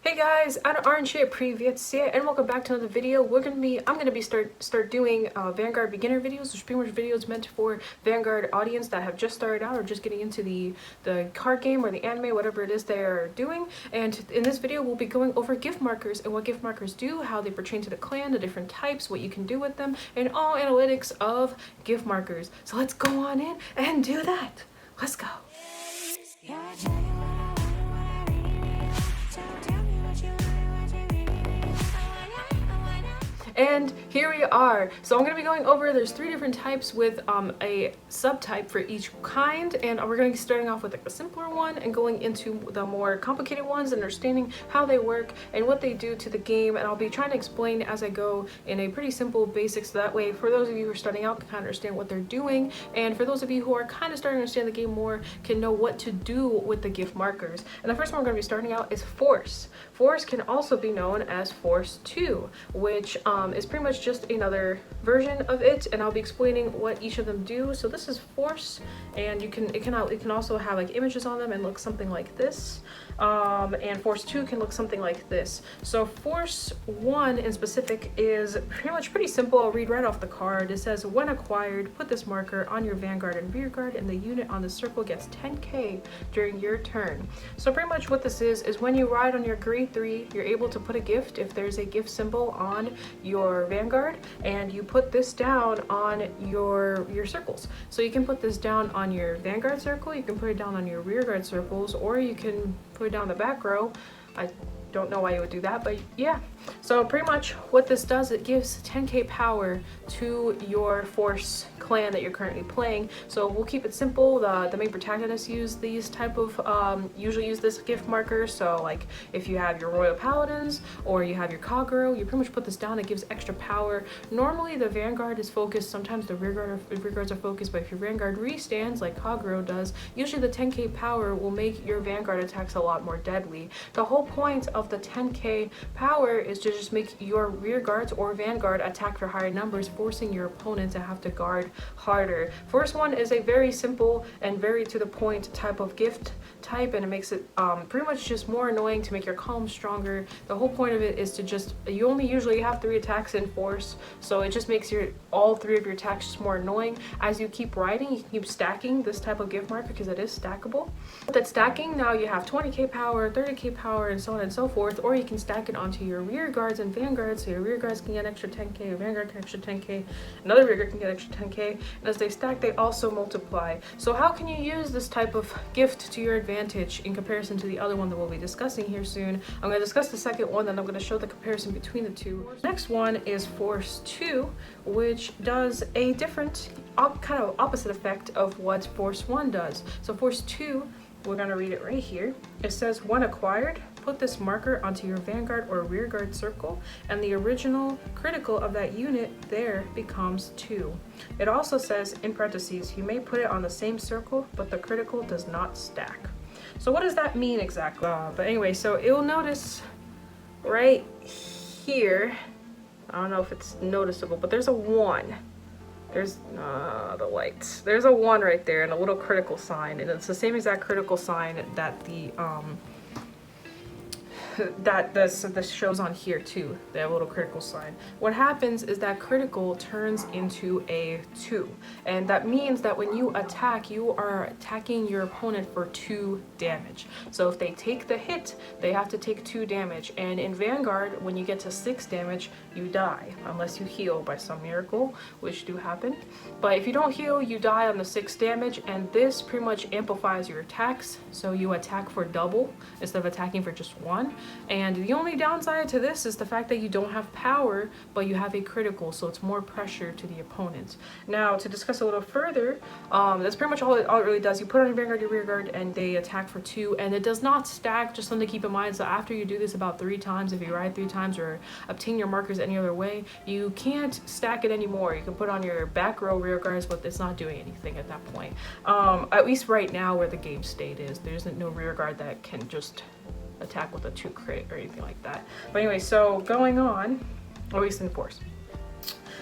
Hey guys, OuterOrange here, Привет, and welcome back to another video. I'm gonna be start doing Vanguard beginner videos, which are pretty much videos meant for Vanguard audience that have just started out or just getting into the card game or the anime, whatever it is they're doing. And in this video, we'll be going over gift markers and what gift markers do, how they pertain to the clan, the different types, what you can do with them, and all analytics of gift markers. So let's go on in and do that. Let's go. And here we are. So I'm going to be going over, there's 3 different types with a subtype for each kind, and we're going to be starting off with like the simpler one and going into the more complicated ones, understanding how they work and what they do to the game. And I'll be trying to explain as I go in a pretty simple basics, so that way for those of you who are starting out can kind of understand what they're doing, and for those of you who are kind of starting to understand the game more can know what to do with the gift markers. And the first one we're going to be starting out is Force. Force can also be known as Force 2, which is pretty much just another version of it, and I'll be explaining what each of them do. So this is Force, and it can also have like images on them and look something like this. And Force 2 can look something like this. So Force 1 in specific is pretty simple. I'll read right off the card. It says, when acquired, put this marker on your Vanguard and Rearguard, and the unit on the circle gets 10k during your turn. So pretty much what this is when you ride on your grade 3, you're able to put a gift, if there's a gift symbol on your Vanguard, and you put this down on your circles. So you can put this down on your Vanguard circle, you can put it down on your Rearguard circles, or you can put it down the back row. I don't know why you would do that, but yeah. So pretty much what this does, it gives 10k power to your Force clan that you're currently playing. So we'll keep it simple. The main protagonists use these type of usually use this gift marker. So like if you have your Royal Paladins or you have your Kagero, you pretty much put this down. It gives extra power. Normally the Vanguard is focused, sometimes the Rearguards are focused, but if your Vanguard restands like Kagero does, usually the 10k power will make your Vanguard attacks a lot more deadly. The whole point of the 10k power is to just make your Rearguards or Vanguard attack for higher numbers, forcing your opponent to have to guard harder. Force 1 is a very simple and very to the point type of gift type, and it makes it pretty much just more annoying to make your column stronger. The whole point of it is to just, you only usually have 3 attacks in Force, so it just makes all 3 of your attacks just more annoying. As you keep riding, you can keep stacking this type of gift marker because it is stackable. With that stacking, now you have 20k power, 30k power, and so on and so forth, or you can stack it onto your Rearguards and Vanguards, so your Rearguards can get extra 10k, your Vanguard can get extra 10k, another Rearguard can get extra 10k, and as they stack, they also multiply. So how can you use this type of gift to your advantage in comparison to the other one that we'll be discussing here soon? I'm going to discuss the second one, then I'm going to show the comparison between the two. Next one is Force 2, which does a different, kind of opposite effect of what Force 1 does. So Force 2, we're going to read it right here. It says, when acquired, put this marker onto your Vanguard or Rearguard circle, and the original critical of that unit there becomes 2. It also says, in parentheses, you may put it on the same circle, but the critical does not stack. So what does that mean exactly? But anyway, so you'll notice right here, I don't know if it's noticeable, but there's a 1. There's the lights. There's a 1 right there and a little critical sign, and it's the same exact critical sign that this shows on here too. They have a little critical sign. What happens is that critical turns into a 2, and that means that when you attack, you are attacking your opponent for 2 damage. So if they take the hit, they have to take 2 damage, and in Vanguard, when you get to 6 damage, you die, unless you heal by some miracle, which do happen. But if you don't heal, you die on the 6 damage, and this pretty much amplifies your attacks, so you attack for double instead of attacking for just 1. And the only downside to this is the fact that you don't have power, but you have a critical, so it's more pressure to the opponent. Now, to discuss a little further, that's pretty much all it really does. You put on your Vanguard, your Rearguard, and they attack for 2, and it does not stack, just something to keep in mind. So after you do this about 3 times, if you ride 3 times or obtain your markers any other way, you can't stack it anymore. You can put on your back row Rearguards, but it's not doing anything at that point. At least right now where the game state is, there isn't no Rearguard that can just attack with a 2 crit or anything like that. But anyway, so going on, at least in Force.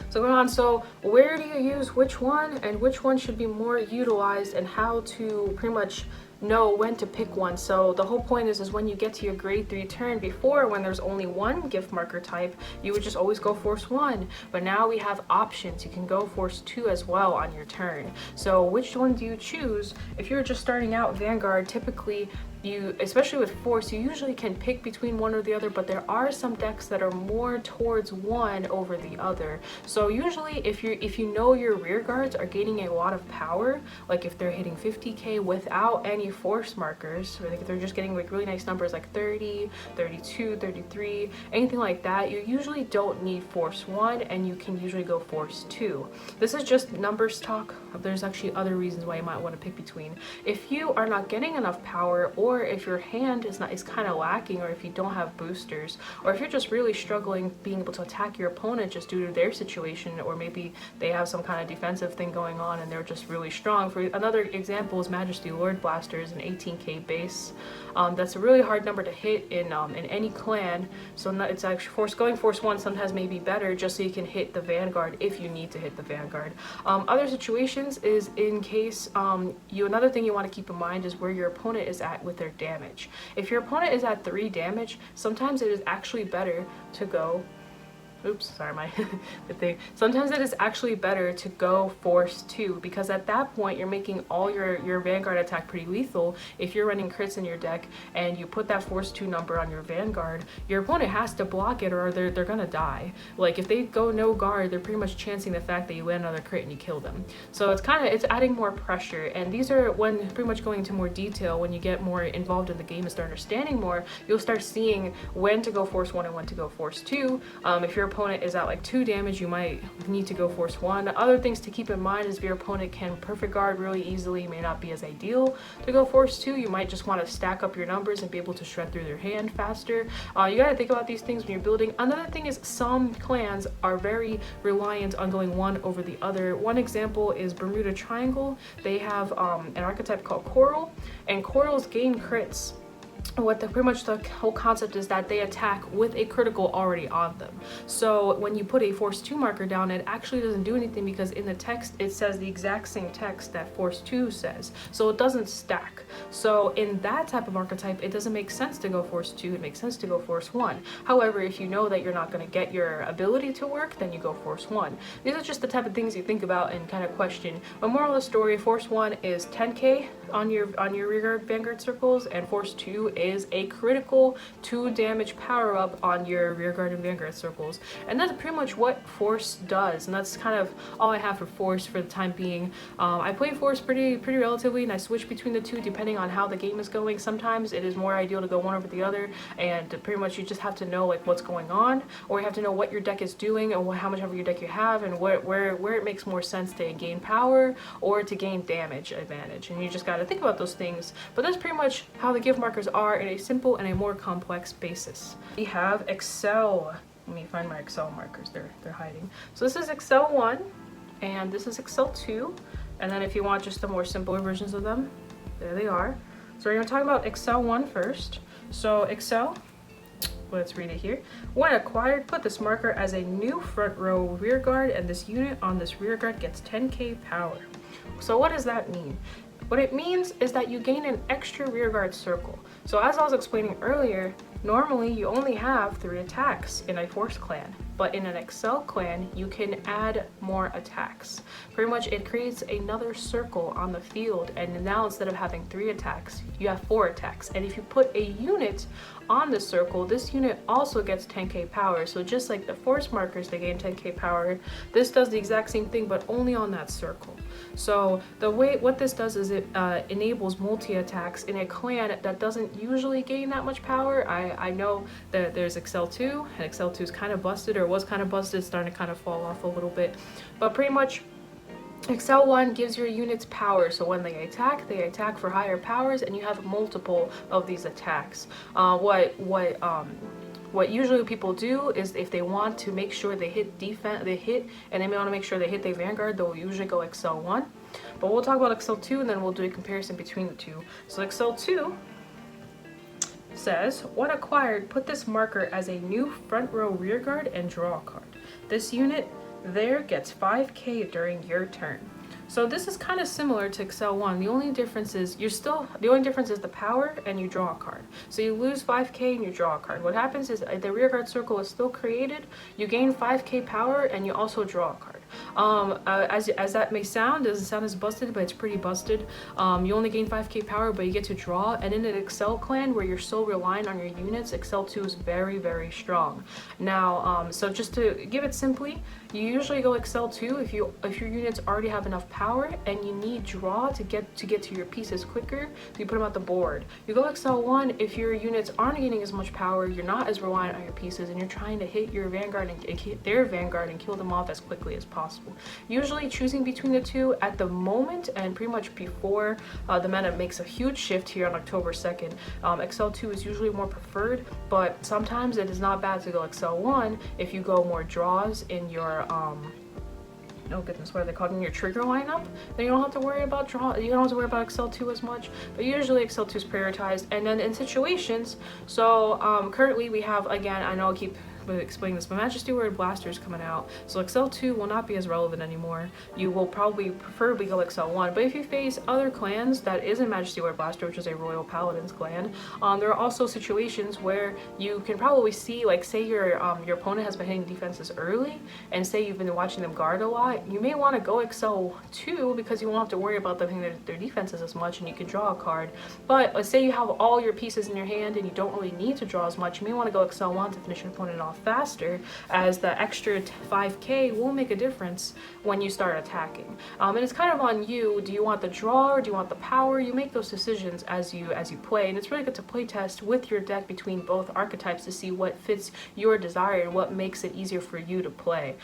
So going on, so where do you use which one and which one should be more utilized, and how to pretty much know when to pick one. So the whole point is when you get to your grade 3 turn, before when there's only one gift marker type, you would just always go force 1. But now we have options. You can go force 2 as well on your turn. So which one do you choose? If you're just starting out Vanguard, typically you, especially with force, you usually can pick between one or the other, but there are some decks that are more towards one over the other. So usually if you know your rear guards are gaining a lot of power, like if they're hitting 50k without any force markers, or like they're just getting like really nice numbers like 30, 32, 33, anything like that, you usually don't need force 1 and you can usually go force 2. This is just numbers talk. There's actually other reasons why you might want to pick between. If you are not getting enough power, or if your hand is kind of lacking, or if you don't have boosters, or if you're just really struggling being able to attack your opponent just due to their situation, or maybe they have some kind of defensive thing going on and they're just really strong. For another example is Majesty Lord Blaster is an 18k base. That's a really hard number to hit in any clan, so it's actually going force 1 sometimes may be better just so you can hit the Vanguard if you need to hit the Vanguard. Other situations is in case another thing you want to keep in mind is where your opponent is at with their damage. If your opponent is at 3 damage, sometimes it is actually better to go sometimes it is actually better to go force 2, because at that point you're making all your Vanguard attack pretty lethal. If you're running crits in your deck and you put that force 2 number on your Vanguard, your opponent has to block it or they're gonna die. Like if they go no guard, they're pretty much chancing the fact that you land another crit and you kill them. So it's adding more pressure, and these are when pretty much going into more detail. When you get more involved in the game and start understanding more, you'll start seeing when to go force 1 and when to go force 2. If your opponent is at like 2 damage, you might need to go force 1. Other things to keep in mind is if your opponent can perfect guard really easily, may not be as ideal to go force 2. You might just want to stack up your numbers and be able to shred through their hand faster. You got to think about these things when you're building. Another thing is some clans are very reliant on going one over the other. One example is Bermuda Triangle. They have an archetype called Coral, and Corals gain crits. Pretty much the whole concept is that they attack with a critical already on them. So when you put a force 2 marker down, it actually doesn't do anything because in the text it says the exact same text that force 2 says. So it doesn't stack. So in that type of archetype, it doesn't make sense to go force 2. It makes sense to go force 1. However, if you know that you're not going to get your ability to work, then you go force 1. These are just the type of things you think about and kind of question. But moral of the story, force 1 is 10k on your rearguard Vanguard circles, and force 2 is a critical 2 damage power up on your rearguard and Vanguard circles. And that's pretty much what force does, and that's kind of all I have for force for the time being. I play force pretty relatively, and I switch between the two depending on how the game is going. Sometimes it is more ideal to go one over the other, and pretty much you just have to know like what's going on, or you have to know what your deck is doing and how much of your deck you have, and where it makes more sense to gain power or to gain damage advantage. And you just got to think about those things. But that's pretty much how the gift markers are in a simple and a more complex basis. We have Accel. Let me find my Accel markers. They're hiding. So this is Accel 1 and this is Accel 2. And then if you want just the more simpler versions of them, there they are. So we're going to talk about Accel 1 first. So Accel, let's read it here. When acquired, put this marker as a new front row rear guard, and this unit on this rear guard gets 10k power. So what does that mean? What it means is that you gain an extra rearguard circle. So as I was explaining earlier, normally you only have 3 attacks in a force clan, but in an Accel clan you can add more attacks. Pretty much it creates another circle on the field, and now instead of having 3 attacks, you have 4 attacks. And if you put a unit on the circle, this unit also gets 10k power. So just like the force markers, they gain 10k power, this does the exact same thing but only on that circle. So what this does is it enables multi-attacks in a clan that doesn't usually gain that much power. I know that there's Accel 2, and Accel 2 is kind of busted, or was kind of busted, starting to kind of fall off a little bit. But pretty much Accel 1 gives your units power, so when they attack for higher powers, and you have multiple of these attacks. What usually people do is if they want to make sure they hit defense, and they may want to make sure they hit their Vanguard, they'll usually go Accel 1. But we'll talk about Accel 2 and then we'll do a comparison between the two. So Accel 2 says, when acquired, put this marker as a new front row rear guard and draw a card. This unit there gets 5k during your turn. So this is kind of similar to Accel 1. The only difference is the power and you draw a card. So you lose 5k and you draw a card. What happens is the rearguard circle is still created. You gain 5k power and you also draw a card. As that may sound, doesn't sound as busted, but it's pretty busted. You only gain 5k power, but you get to draw. And in an Accel clan where you're so reliant on your units, Accel 2 is very, very strong. Now, so just to give it simply, you usually go Accel 2 if your units already have enough power and you need draw to get to your pieces quicker. You put them at the board. You go Accel 1 if your units aren't getting as much power, you're not as reliant on your pieces, and you're trying to hit your Vanguard and hit their Vanguard and kill them off as quickly as possible. Usually choosing between the two at the moment and pretty much before the meta makes a huge shift here on October 2nd. Accel 2 is usually more preferred, but sometimes it is not bad to go Accel 1 if you go more draws in your oh goodness, what are they called, in your trigger lineup. Then you don't have to worry about you don't have to worry about Accel 2 as much, but usually Accel 2 is prioritized. And then in situations, so currently we have, again, I know I keep explaining this, but Majesty Word Blaster is coming out, so Accel 2 will not be as relevant anymore. You will probably preferably go Accel 1, but if you face other clans that isn't Majesty Word Blaster, which is a Royal Paladins clan, there are also situations where you can probably see, like, say your opponent has been hitting defenses early, and say you've been watching them guard a lot, you may want to go Accel 2 because you won't have to worry about them hitting their defenses as much, and you can draw a card. But let's say you have all your pieces in your hand and you don't really need to draw as much, you may want to go Accel 1 to finish your opponent off faster, as the extra 5k will make a difference when you start attacking. And it's kind of on you. Do you want the draw or do you want the power? You make those decisions as you play, and it's really good to play test with your deck between both archetypes to see what fits your desire and what makes it easier for you to play.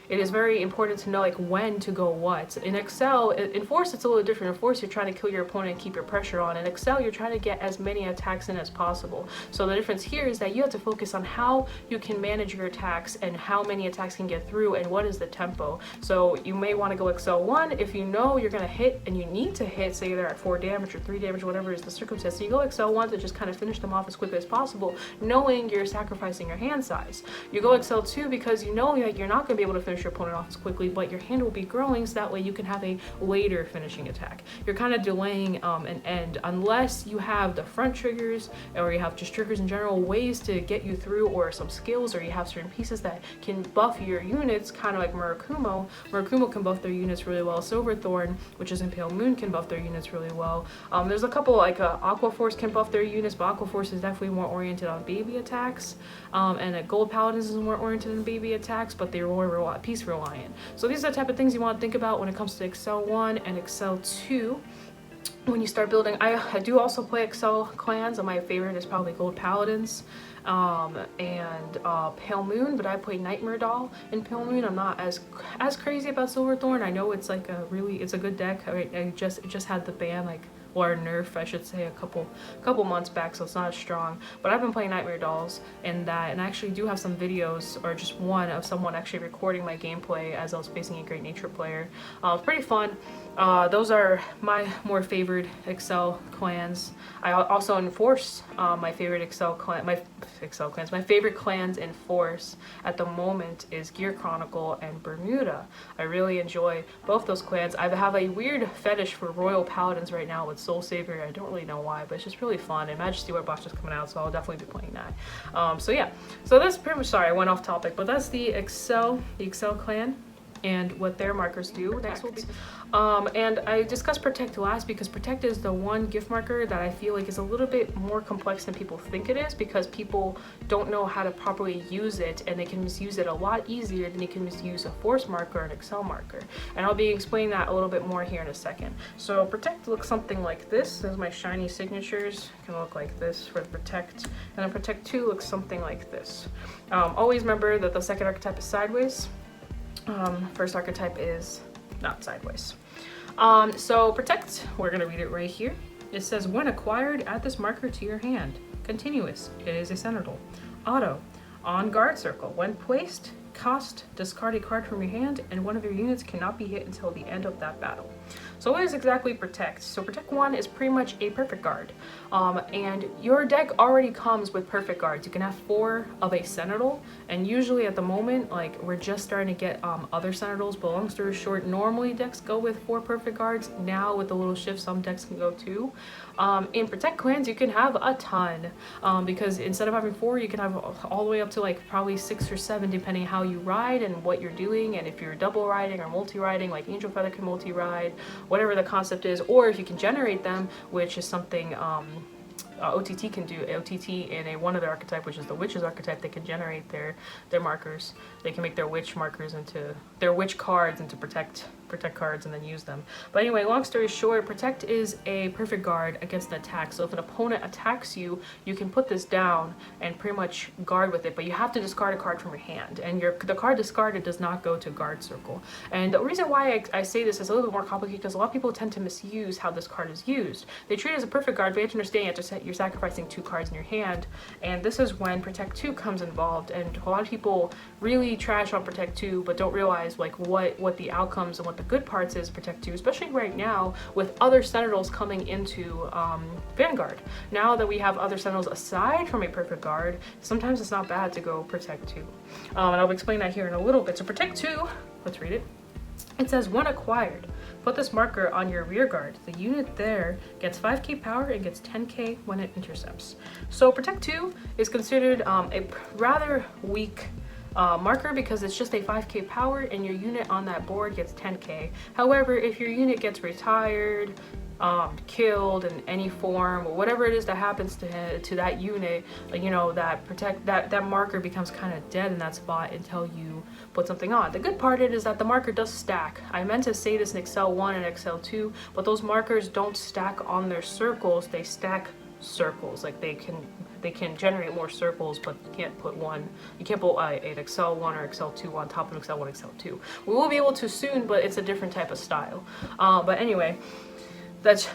It is very important to know, like, when to go what. In Accel, in Force it's a little different. In Force you're trying to kill your opponent and keep your pressure on. In Accel you're trying to get as many attacks in as possible. So the difference here is that you have to focus on how you can manage your attacks and how many attacks can get through and what is the tempo. So you may want to go Accel 1 if you know you're going to hit and you need to hit, say they're at 4 damage or 3 damage, whatever is the circumstance. So you go Accel 1 to just kind of finish them off as quickly as possible, knowing you're sacrificing your hand size. You go Accel 2 because you know that you're not going to be able to finish your opponent off as quickly, but your hand will be growing, so that way you can have a later finishing attack. You're kind of delaying an end, unless you have the front triggers or you have just triggers in general, ways to get you through, or some skills, or you have certain pieces that can buff your units, kind of like Murakumo. Murakumo can buff their units really well. Silverthorn, which is in Pale Moon, can buff their units really well. There's a couple, like Aqua Force can buff their units, but Aqua Force is definitely more oriented on baby attacks, and Gold Paladins is more oriented on baby attacks, but they're more piece reliant. So these are the type of things you want to think about when it comes to Accel 1 and Accel 2. When you start building, I do also play Accel clans, and my favorite is probably Gold Paladins and Pale Moon, but I play Nightmare Doll in Pale Moon. I'm not as crazy about Silverthorn. I know it's like it's a good deck. I just had the ban, like, or nerf, I should say, a couple months back, so it's not as strong. But I've been playing Nightmare Dolls in that, and I actually do have some videos, or just one, of someone actually recording my gameplay as I was facing a Great Nature player. It's pretty fun. Those are my more favored Accel clans. I also enforce my favorite Accel clan, my favorite clans in Force at the moment is Gear Chronicle and Bermuda. I really enjoy both those clans. I have a weird fetish for Royal Paladins right now with Soul Savior. I don't really know why, but it's just really fun. And Majesty Word Blaster is coming out, so I'll definitely be playing that. So yeah, so that's pretty much, sorry I went off topic, but that's the Accel clan and what their markers do. Next will be and I discussed Protect last because Protect is the one gift marker that I feel like is a little bit more complex than people think it is, because people don't know how to properly use it, and they can misuse it a lot easier than they can misuse a Force marker or an Accel marker. And I'll be explaining that a little bit more here in a second. So Protect looks something like this. There's my shiny signatures. It can look like this for the Protect. And then Protect 2 looks something like this. Always remember that the second archetype is sideways. First archetype is not sideways. So Protect, we're going to read it right here. It says, when acquired, add this marker to your hand. Continuous, it is a Sentinel. Auto, on guard circle. When placed, cost, discard a card from your hand, and one of your units cannot be hit until the end of that battle. So what is exactly Protect? So Protect 1 is pretty much a perfect guard. And your deck already comes with perfect guards. You can have 4 of a Sentinel, and usually at the moment, like, we're just starting to get other Sentinels, but long story short, normally decks go with 4 perfect guards. Now with the little shift, some decks can go 2. In Protect clans, you can have a ton, because instead of having 4, you can have all the way up to like probably 6 or 7, depending how you ride and what you're doing, and if you're double riding or multi-riding, like Angel Feather can multi-ride, whatever the concept is, or if you can generate them, which is something OTT can do. OTT in one of their archetype, which is the Witch's archetype, they can generate their markers. They can make their Witch markers into their Witch cards into protect cards and then use them. But anyway, long story short, Protect is a perfect guard against an attack. So if an opponent attacks you, you can put this down and pretty much guard with it, but you have to discard a card from your hand, and the card discarded does not go to guard circle. And the reason why I say this is a little bit more complicated because a lot of people tend to misuse how this card is used. They treat it as a perfect guard, but you have to understand you're sacrificing 2 cards in your hand, and this is when Protect 2 comes involved. And a lot of people really trash on Protect 2 but don't realize like what the outcomes and what the good parts is Protect 2, especially right now with other Sentinels coming into Vanguard. Now that we have other Sentinels aside from a perfect guard, sometimes it's not bad to go Protect 2. And I'll explain that here in a little bit. So Protect 2, let's read it. It says, when acquired, put this marker on your rear guard. The unit there gets 5k power and gets 10k when it intercepts. So Protect 2 is considered a rather weak marker because it's just a 5k power and your unit on that board gets 10k. However, if your unit gets retired, killed in any form, or whatever it is that happens to that unit, you know, that marker becomes kind of dead in that spot until you put something on. The good part is that the marker does stack. I meant to say this in Accel 1 and Accel 2, but those markers don't stack on their circles, they stack circles. Like they can generate more circles, but you can't put one. You can't put an Accel 1 or Accel 2 on top of Accel 1, Accel 2. We will be able to soon, but it's a different type of style. But anyway,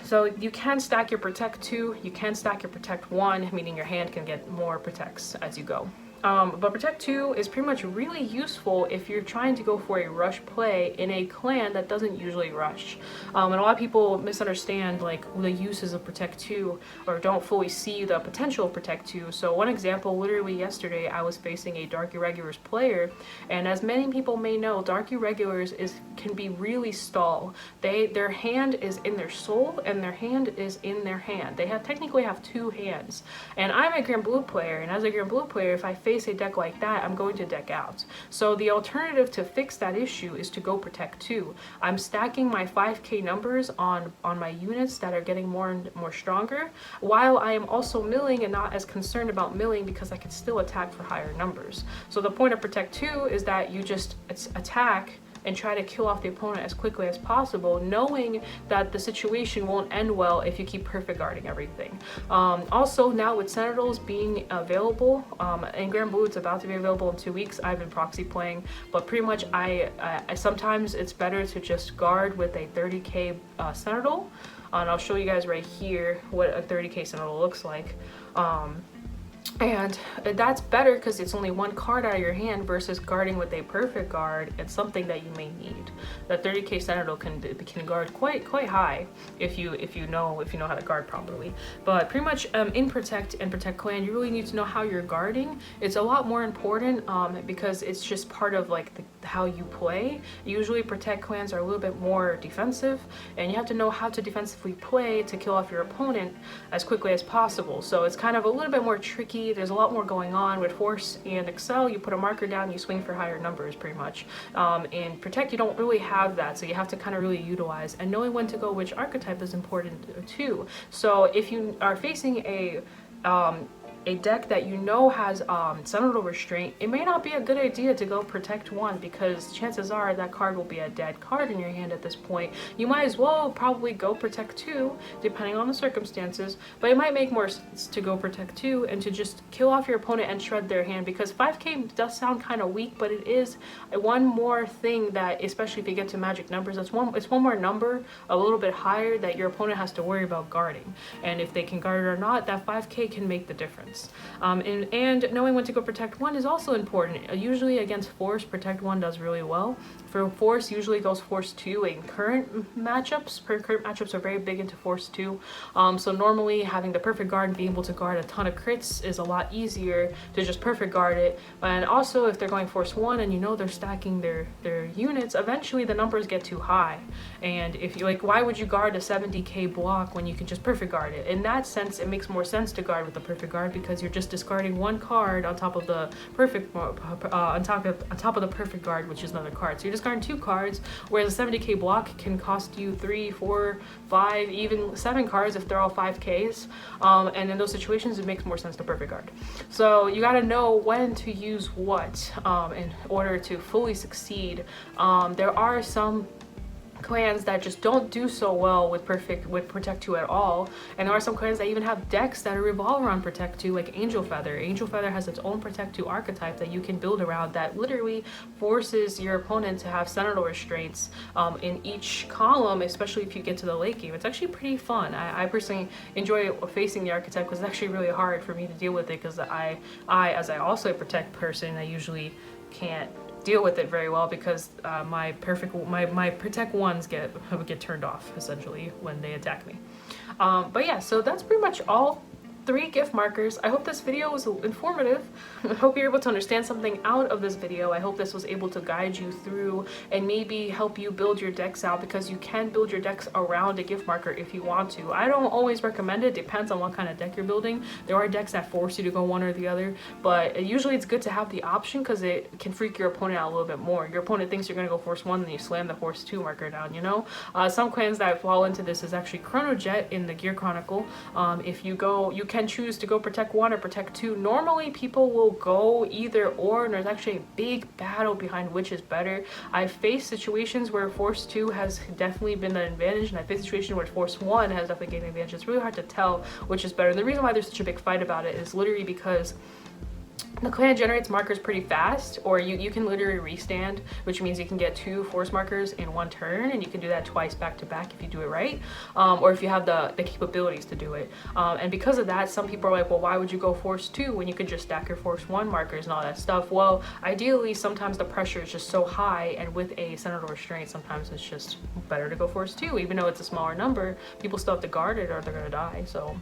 so you can stack your Protect 2, you can stack your Protect 1, meaning your hand can get more protects as you go. But Protect 2 is pretty much really useful if you're trying to go for a rush play in a clan that doesn't usually rush. And a lot of people misunderstand like the uses of Protect 2 or don't fully see the potential of Protect 2. So one example, literally yesterday I was facing a Dark Irregulars player, and as many people may know, Dark Irregulars can be really stall. Their hand is in their soul and their hand is in their hand. They technically have 2 hands. And I'm a Grand Blue player, and as a Grand Blue player, if I face a deck like that, I'm going to deck out. So the alternative to fix that issue is to go Protect 2. I'm stacking my 5k numbers on my units that are getting more and more stronger, while I am also milling and not as concerned about milling because I can still attack for higher numbers. So the point of Protect 2 is that you just attack and try to kill off the opponent as quickly as possible, knowing that the situation won't end well if you keep perfect guarding everything. Also, now with Sentinels being available, in Grand Blue it's about to be available in 2 weeks. I've been proxy playing, but pretty much I sometimes it's better to just guard with a 30k Sentinel. And I'll show you guys right here what a 30k Sentinel looks like. And that's better because it's only 1 card out of your hand versus guarding with a perfect guard. It's something that you may need. That 30k Sentinel can guard quite high if you know how to guard properly. But pretty much in Protect and Protect Clan, you really need to know how you're guarding. It's a lot more important because it's just part of like how you play. Usually Protect clans are a little bit more defensive, and you have to know how to defensively play to kill off your opponent as quickly as possible. So it's kind of a little bit more tricky. There's a lot more going on. With Force and Accel, you put a marker down, you swing for higher numbers pretty much. In Protect, you don't really have that, so you have to kind of really utilize, and knowing when to go which archetype is important too. So if you are facing a deck that you know has Sentinel Restraint, it may not be a good idea to go Protect 1 because chances are that card will be a dead card in your hand at this point. You might as well probably go Protect 2 depending on the circumstances, but it might make more sense to go Protect 2 and to just kill off your opponent and shred their hand, because 5k does sound kind of weak, but it is one more thing that, especially if you get to magic numbers, it's one more number a little bit higher that your opponent has to worry about guarding. And if they can guard it or not, that 5k can make the difference. opponents. And knowing when to go protect 1 is also important. Usually against force, protect 1 does really well. For force, usually goes force 2 in current matchups. Current matchups are very big into force 2. So normally having the perfect guard and being able to guard a ton of crits is a lot easier to just perfect guard it. And also if they're going force 1 and you know they're stacking their units, eventually the numbers get too high. And if you like, why would you guard a 70k block when you can just perfect guard it? In that sense, it makes more sense to guard with the perfect guard because you're just discarding 1 card on top of the perfect on top of the perfect guard, which is another card. So you're discarding 2 cards, whereas a 70k block can cost you 3, 4, 5, even 7 cards if they're all 5ks. And in those situations, it makes more sense to perfect guard. So you got to know when to use what in order to fully succeed. There are some clans that just don't do so well with protect 2 at all, and there are some clans that even have decks that revolve around protect 2, like Angel Feather. Angel Feather has its own protect 2 archetype that you can build around that literally forces your opponent to have Senator restraints in each column, especially if you get to the late game. It's actually pretty fun. I personally enjoy facing the archetype because it's actually really hard for me to deal with it because I as I also a protect person, I usually can't deal with it very well because my protect 1s get turned off essentially when they attack me. But yeah, so that's pretty much all 3 gift markers. I hope this video was informative. I hope you're able to understand something out of this video. I hope this was able to guide you through and maybe help you build your decks out, because you can build your decks around a gift marker if you want to. I don't always recommend it. Depends on what kind of deck you're building. There are decks that force you to go one or the other, but usually it's good to have the option because it can freak your opponent out a little bit more. Your opponent thinks you're going to go force 1 and you slam the force 2 marker down, you know? Some clans that fall into this is actually Chrono Jet in the Gear Chronicle. If you go, you can choose to go protect 1 or protect 2. Normally people will go either or, and there's actually a big battle behind which is better. I've faced situations where force 2 has definitely been an advantage, and I've faced situations where force 1 has definitely gained an advantage. It's really hard to tell which is better. And the reason why there's such a big fight about it is literally because the clan generates markers pretty fast, or you can literally restand, which means you can get 2 force markers in 1 turn, and you can do that twice back to back if you do it right, or if you have the capabilities to do it. And because of that, some people are like, well, why would you go force 2 when you could just stack your force 1 markers and all that stuff? Well, ideally, sometimes the pressure is just so high, and with a Senator restraint, sometimes it's just better to go force 2, even though it's a smaller number. People still have to guard it or they're gonna die. So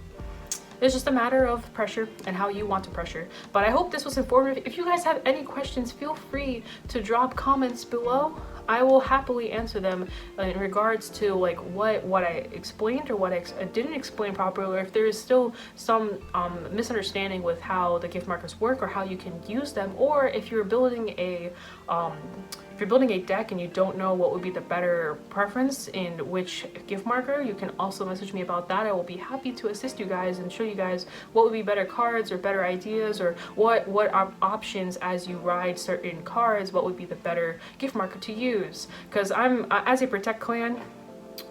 it's just a matter of pressure and how you want to pressure. But I hope this was informative. If you guys have any questions, feel free to drop comments below. I will happily answer them in regards to like what I explained or what I didn't explain properly, or if there is still some misunderstanding with how the gift markers work or how you can use them, or if you're building a deck and you don't know what would be the better preference in which gift marker, you can also message me about that. I will be happy to assist you guys and show you guys what would be better cards or better ideas, or what options as you ride certain cards, what would be the better gift marker to use. Because as a protect clan,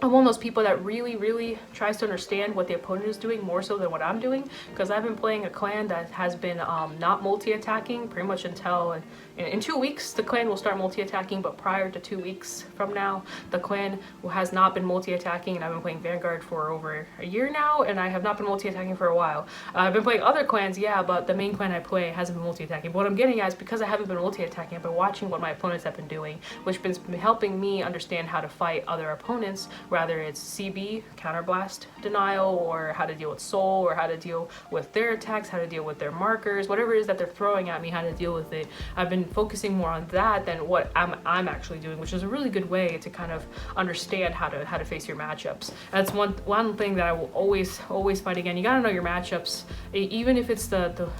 I'm one of those people that really tries to understand what the opponent is doing more so than what I'm doing, because I've been playing a clan that has been not multi-attacking pretty much until in 2 weeks the clan will start multi-attacking, but prior to 2 weeks from now the clan has not been multi-attacking, and I've been playing Vanguard for over a year now, and I have not been multi-attacking for a while. I've been playing other clans, yeah, but the main clan I play hasn't been multi-attacking. But what I'm getting at is because I haven't been multi-attacking, I've been watching what my opponents have been doing, which has been helping me understand how to fight other opponents, whether it's CB, counterblast denial, or how to deal with soul, or how to deal with their attacks, how to deal with their markers, whatever it is that they're throwing at me, how to deal with it. I've been focusing more on that than what I'm actually doing, which is a really good way to kind of understand how to face your matchups. And that's one thing that I will always fight again. You gotta know your matchups, even if it's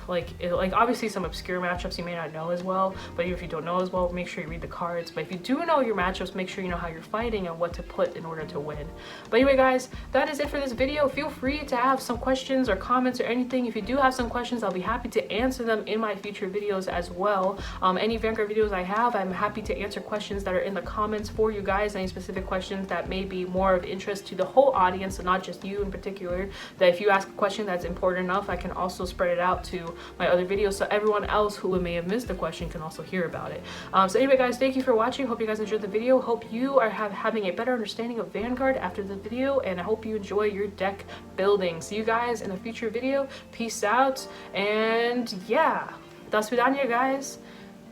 like obviously some obscure matchups you may not know as well, but even if you don't know as well, make sure you read the cards. But if you do know your matchups, make sure you know how you're fighting and what to put in order to win. But anyway guys, that is it for this video. Feel free to have some questions or comments or anything. If you do have some questions, I'll be happy to answer them in my future videos as well. Any Vanguard videos I have, I'm happy to answer questions that are in the comments for you guys, any specific questions that may be more of interest to the whole audience and not just you in particular, that if you ask a question that's important enough, I can also spread it out to my other videos so everyone else who may have missed the question can also hear about it. So anyway guys, thank you for watching. Hope you guys enjoyed the video. Hope you are having a better understanding of with Vanguard after the video, and I hope you enjoy your deck building. See you guys in a future video. Peace out, and yeah, до свидания, guys.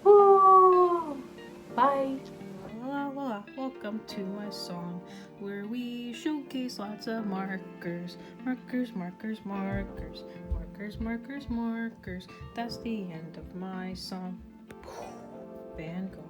Woo! Bye. Welcome to my song where we showcase lots of markers. Markers, markers, markers. Markers, markers, markers. That's the end of my song. Vanguard.